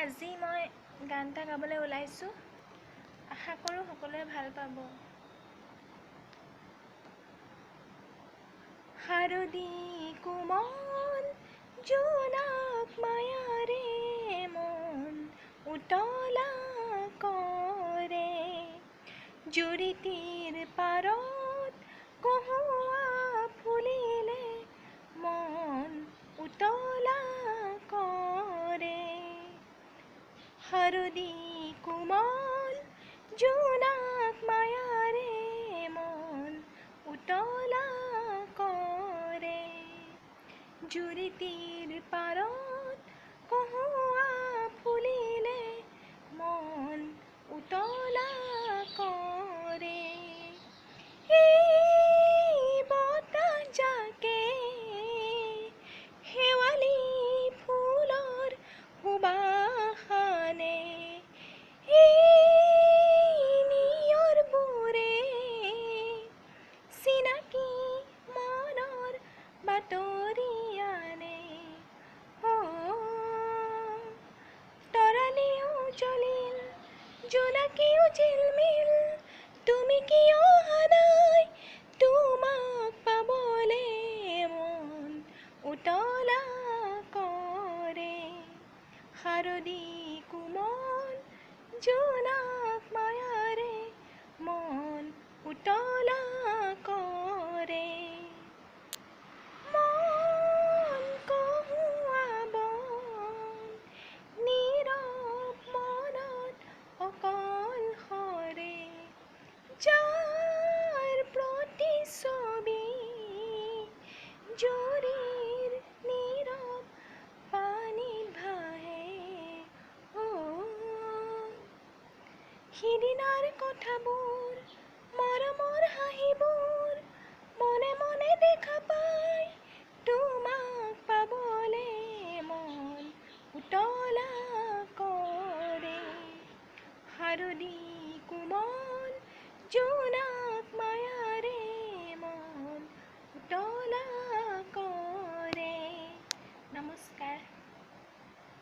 আজি মই গান এটা গাবলৈ ওলাইছোঁ। আশা কৰোঁ সকলোৱে ভাল পাব। শাৰদী কোমল জোনাক মায়াৰে মন উতলা কৰে, জুৰিটিৰ পাৰত কহুৱা ফুলিলে মন উতলা কৰে। শাৰদী কোমল জোনাক মায়াৰে মন উতলা কৰে, জুৰিটিৰ পাৰত কহুৱা ফুলিলে মন উতলা কৰে। এই বতাহ জাকে শেৱালি ফুলৰ সুবাসনে, এই নিয়ৰবোৰে চিনাকি মনৰ বাতৰি আনে। তৰালিও জ্বলিল জোনাকিও ঝিলমিল, তুমি কিয় অহা নাই তোমাক পাবলে মন উতলা কৰে। শাৰদী কোমল জোনাক মায়াৰে মন উতলা কৰে। মন কহুৱা বন নীৰৱ মনত অকলশৰে, যাৰ প্ৰতিচ্ছবি জুৰিৰ নীৰৱ পানীত ভাহে। সিদিনাৰ কথাবোৰ